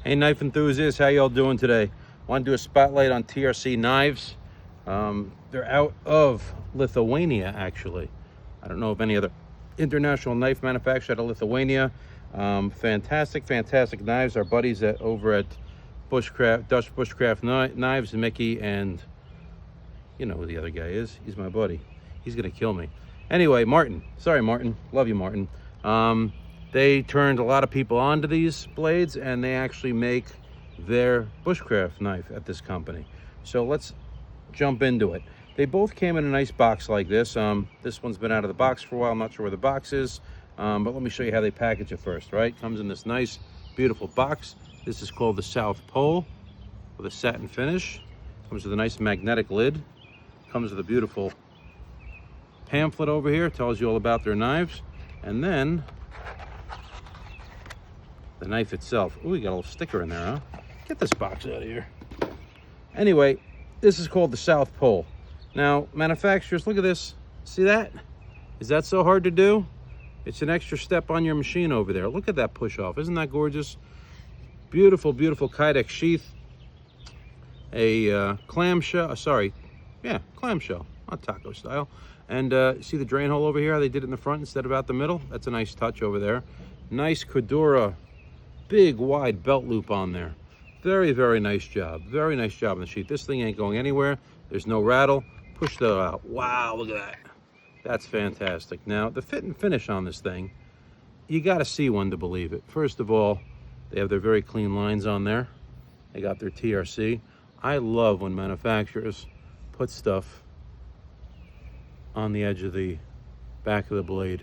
Hey knife enthusiasts, how y'all doing today? Want to do a spotlight on TRC knives. They're out of Lithuania, actually. I don't know of any other international knife manufacturer out of Lithuania. Fantastic knives. Our buddies over at Dutch Bushcraft Knives, Mickey, and you know who the other guy is. He's my buddy. He's gonna kill me. Anyway, Martin. Sorry, Martin. Love you, Martin. They turned a lot of people onto these blades, and they actually make their bushcraft knife at this company. So let's jump into it. They both came in a nice box like this. This one's been out of the box for a while. I'm not sure where the box is, but let me show you how they package it first, right? Comes in this nice, beautiful box. This is called the South Pole with a satin finish. Comes with a nice magnetic lid. Comes with a beautiful pamphlet over here. Tells you all about their knives. And then the knife itself. Ooh, we got a little sticker in there, huh? Get this box out of here. Anyway, this is called the South Pole. Now, manufacturers, look at this. See that? Is that so hard to do? It's an extra step on your machine over there. Look at that push off. Isn't that gorgeous? Beautiful Kydex sheath. A clamshell, clamshell, not taco style. And see the drain hole over here, how they did it in the front instead of out the middle? That's a nice touch over there. Nice Cordura, big wide belt loop on there. Very nice job. Very nice job on the sheath. This thing ain't going anywhere. There's no rattle. Push that out. Wow, look at that. That's fantastic. Now, the fit and finish on this thing, you got to see one to believe it. First of all, they have their very clean lines on there. They got their TRC. I love when manufacturers put stuff on the edge of the back of the blade.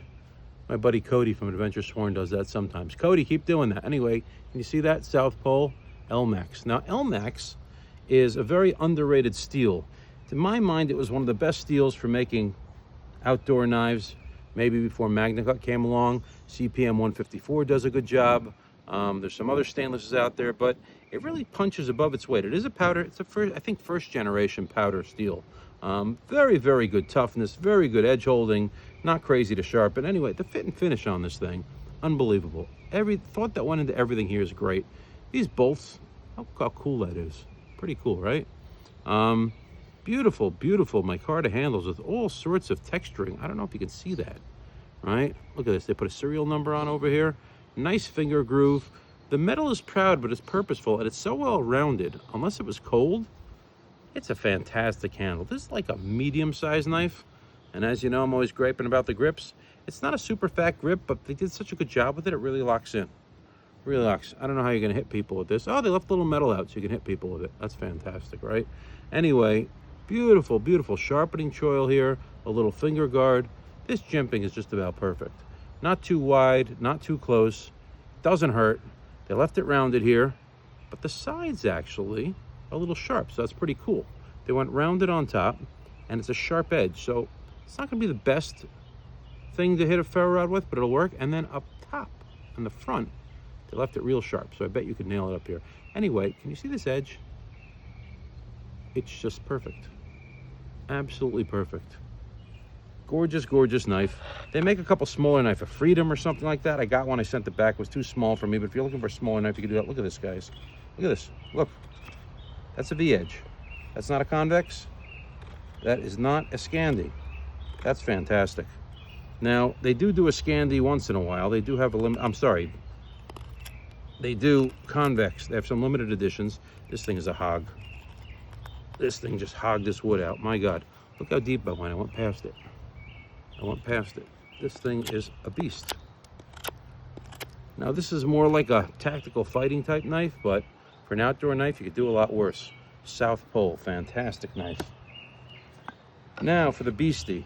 My buddy Cody from Adventure Sworn does that sometimes. Cody, keep doing that. Anyway, can you see that? South Pole, Elmax. Now, Elmax is a very underrated steel. To my mind, it was one of the best steels for making outdoor knives, maybe before MagnaCut came along. CPM 154 does a good job. There's some other stainlesses out there, but it really punches above its weight. It is a powder. It's I think first generation powder steel. Very good toughness, very good edge holding, not crazy to sharpen. Anyway, the fit and finish on this thing, unbelievable. Every thought that went into everything here is great. These bolts, how cool that is. Pretty cool, right? Beautiful micarta handles with all sorts of texturing. I don't know if you can see that, right? Look at this. They put a serial number on over here. Nice finger groove. The metal is proud, but it's purposeful, and it's so well rounded. Unless it was cold, it's a fantastic handle. This is like a medium-sized knife, and as you know, I'm always griping about the grips. It's not a super fat grip, but they did such a good job with it. It really locks in. Really locks. I don't know how you're gonna hit people with this. Oh, they left a little metal out so you can hit people with it. That's fantastic, right? Anyway, beautiful sharpening choil here. A little finger guard. This jimping is just about perfect. Not too wide, not too close. Doesn't hurt. They left it rounded here, but the sides actually are a little sharp, so that's pretty cool. They went rounded on top, and it's a sharp edge, so it's not gonna be the best thing to hit a ferro rod with, but it'll work. And then up top, on the front, they left it real sharp, so I bet you could nail it up here. Anyway, can you see this edge? It's just perfect. Absolutely perfect. Gorgeous knife. They make a couple smaller knife, a Freedom or something like that. I got one, I sent it back. It was too small for me, but if you're looking for a smaller knife, you can do that. Look at this, guys. Look at this. Look. That's a V-edge. That's not a convex. That is not a Scandi. That's fantastic. Now, they do a Scandi once in a while. They do have a limit. I'm sorry. They do convex. They have some limited editions. This thing is a hog. This thing just hogged this wood out. My God. Look how deep I went. I went past it. This thing is a beast. Now, this is more like a tactical fighting type knife, but for an outdoor knife, you could do a lot worse. South Pole, fantastic knife. Now for the beastie.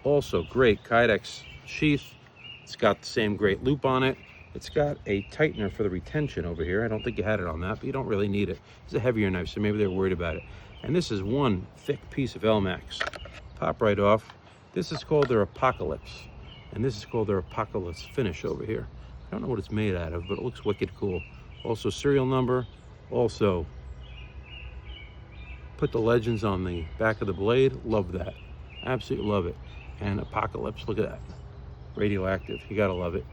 Also great Kydex sheath. It's got the same great loop on it. It's got a tightener for the retention over here. I don't think you had it on that, but you don't really need it. It's a heavier knife, so maybe they're worried about it. And this is one thick piece of Elmax. Pop right off. This is called their Apocalypse, and this is called their Apocalypse finish over here. I don't know what it's made out of, but it looks wicked cool. Also serial number. Also put the legends on the back of the blade. Love that. Absolutely love it. And Apocalypse, look at that. Radioactive, you gotta love it.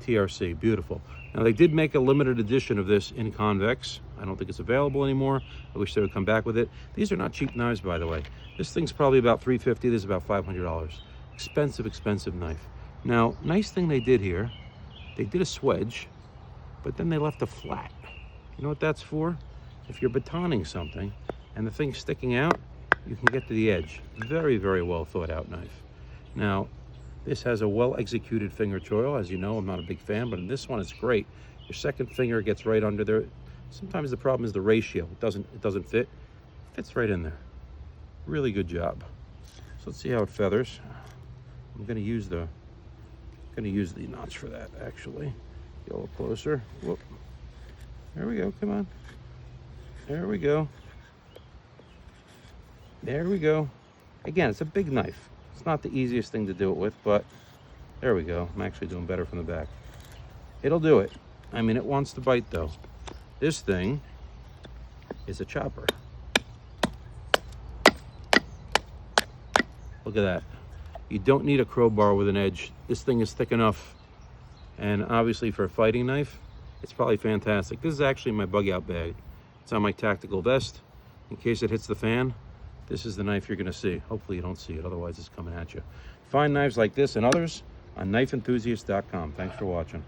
TRC, beautiful. Now, they did make a limited edition of this in convex. I don't think it's available anymore. I wish they would come back with it. These are not cheap knives, by the way. This thing's probably about $350. This is about $500. Expensive, expensive knife. Now, nice thing they did here, they did a swedge, but then they left a flat. You know what that's for? If you're batoning something and the thing's sticking out, you can get to the edge. Very, very well thought out knife. Now, this has a well-executed finger choil. As you know, I'm not a big fan, but in this one, it's great. Your second finger gets right under there. Sometimes the problem is the ratio. It doesn't fit. It fits right in there. Really good job. So let's see how it feathers. I'm gonna use the notch for that, actually. Get a little closer. Whoop. There we go, come on. There we go. There we go. Again, it's a big knife. It's not the easiest thing to do it with, but there we go. I'm actually doing better from the back. It'll do it. I mean, it wants to bite though. This thing is a chopper. Look at that. You don't need a crowbar with an edge. This thing is thick enough. And obviously for a fighting knife, it's probably fantastic. This is actually my bug out bag. It's on my tactical vest. In case it hits the fan, this is the knife you're gonna see. Hopefully you don't see it, otherwise it's coming at you. Find knives like this and others on knifeenthusiast.com. Thanks for watching.